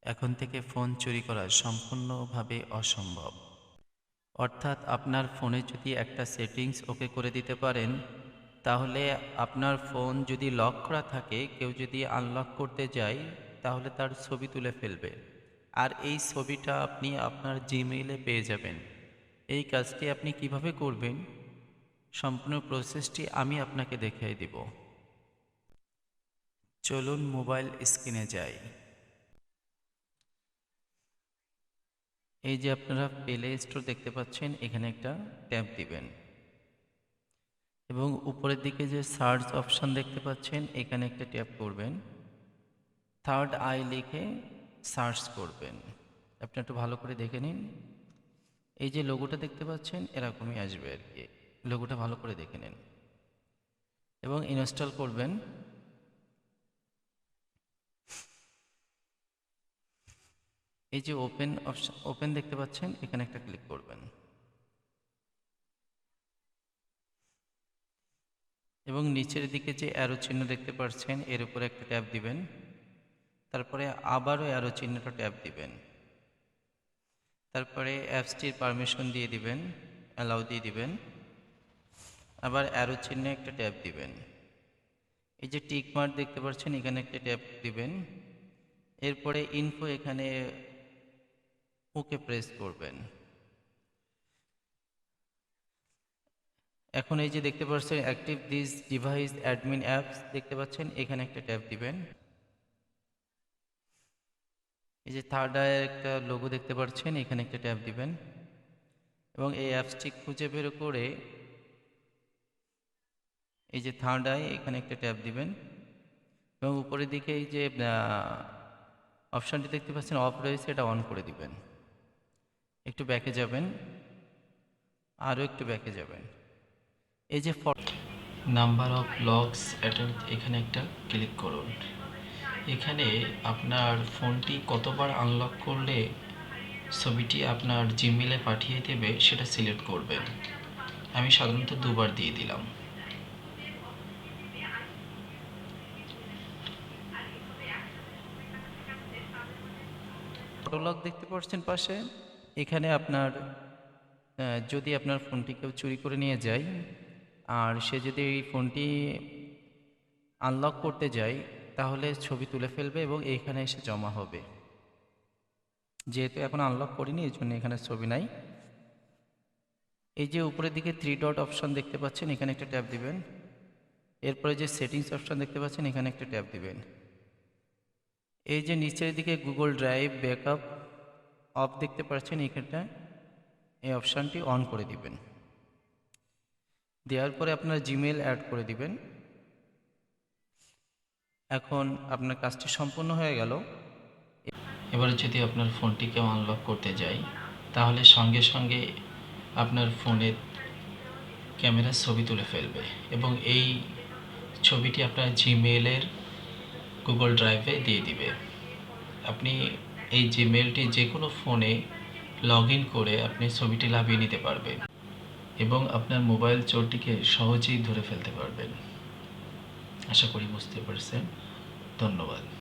এখন থেকে ফোন চুরি করা সম্পূর্ণভাবে অসম্ভব। অর্থাৎ আপনার ফোনে যদি একটা সেটিংস ওকে করে দিতে পারেন, তাহলে আপনার ফোন যদি লক করা থাকে, কেউ যদি আনলক করতে যায়, তাহলে তার ছবি তুলে ফেলবে। আর এই ছবিটা আপনি আপনার জিমেইলে পেয়ে যাবেন। এই কাজটি আপনি কিভাবে করবেন, সম্পূর্ণ প্রসেসটি আমি আপনাকে দেখিয়ে দিব। চলুন মোবাইল স্ক্রিনে যাই। এই যে আপনারা প্লে স্টোর দেখতে পাচ্ছেন, এখানে একটা ট্যাব দিবেন এবং উপরের দিকে যে সার্চ অপশন দেখতে পাচ্ছেন, এখানে একটা ট্যাপ করবেন। থার্ড আই লিখে সার্চ করবেন। আপনি একটু ভালো করে দেখে নিন। এই যে লোগোটা দেখতে পাচ্ছেন, এরকমই আসবে আর কি। লোগোটা ভালো করে দেখে নিন এবং ইনস্টল করবেন। এই যে ওপেন অপশন, ওপেন দেখতে পাচ্ছেন, এখানে একটা ক্লিক করবেন এবং নিচের দিকে যে অ্যারো চিহ্ন দেখতে পাচ্ছেন, এর উপরে একটা ট্যাপ দিবেন। তারপরে আবারও অ্যারো চিহ্নটা ট্যাপ দিবেন। তারপরে অ্যাপসটির পারমিশন দিয়ে দিবেন, অ্যালাউ দিয়ে দিবেন। আবার অ্যারো চিহ্নে একটা ট্যাপ দিবেন। এই যে টিক মার্ক দেখতে পাচ্ছেন, এখানে একটা ট্যাপ দিবেন। এরপরে ইনফো, এখানে ওকে প্রেস করবেন। এখন এই যে দেখতে পাচ্ছেন active this device admin apps দেখতে পাচ্ছেন, এখানে একটা ট্যাপ দিবেন। এই যে থার্ড আই একটা লোগো দেখতে পাচ্ছেন, এখানে একটা ট্যাপ দিবেন এবং এই অ্যাপসটি খুঁজে বের করে এই যে থার্ড আই, এখানে একটা ট্যাপ দিবেন এবং উপরের দিকে এই যে অপশানটি দেখতে পাচ্ছেন অফ রয়েছে, এটা অন করে দিবেন। একটু ব্যাকে যাবেন, আরও একটু ব্যাকে যাবেন। এই যে নাম্বার অফ লগস অ্যাটেম্প, এখানে একটা ক্লিক করুন। এখানে আপনার ফোনটি কতবার আনলক করলে ছবিটি আপনার জিমেলে পাঠিয়ে দেবে সেটা সিলেক্ট করবেন। আমি সাধারণত দুবার দিয়ে দিলাম। ফটো লক দেখতে পাচ্ছেন পাশে, এখানে আপনার যদি আপনার ফোনটি কেউ চুরি করে নিয়ে যায় আর সে যদি এই ফোনটি আনলক করতে যায়, তাহলে ছবি তুলে ফেলবে এবং এইখানে এসে জমা হবে। যেহেতু এখন আনলক করিনি, এই জন্য এখানে ছবি নাই। এই যে উপরের দিকে থ্রি ডট অপশন দেখতে পাচ্ছেন, এখানে একটা ট্যাপ দিবেন। এরপরে যে সেটিংস অপশন দেখতে পাচ্ছেন, এখানে একটা ট্যাপ দিবেন। এই যে নিচের দিকে গুগল ড্রাইভ ব্যাকআপ অফ দেখতে পাচ্ছেন, এখানটা এই অপশানটি অন করে দিবেন। দেওয়ার পরে আপনার জিমেল অ্যাড করে দিবেন। এখন আপনার কাজটি সম্পূর্ণ হয়ে গেল। এবারে যদি আপনার ফোনটি কেউ আনলক করতে যায়, তাহলে সঙ্গে সঙ্গে আপনার ফোনের ক্যামেরার ছবি তুলে ফেলবে এবং এই ছবিটি আপনার জিমেলের গুগল ড্রাইভে দিয়ে দিবে। আপনি এই জিমেলটি যে কোনো ফোনে লগ ইন করে আপনি ছবিটি লাভিয়ে নিতে পারবেন এবং আপনার মোবাইল চোরটিকে সহজেই ধরে ফেলতে পারবেন। আশা করি বুঝতে পারছেন। ধন্যবাদ।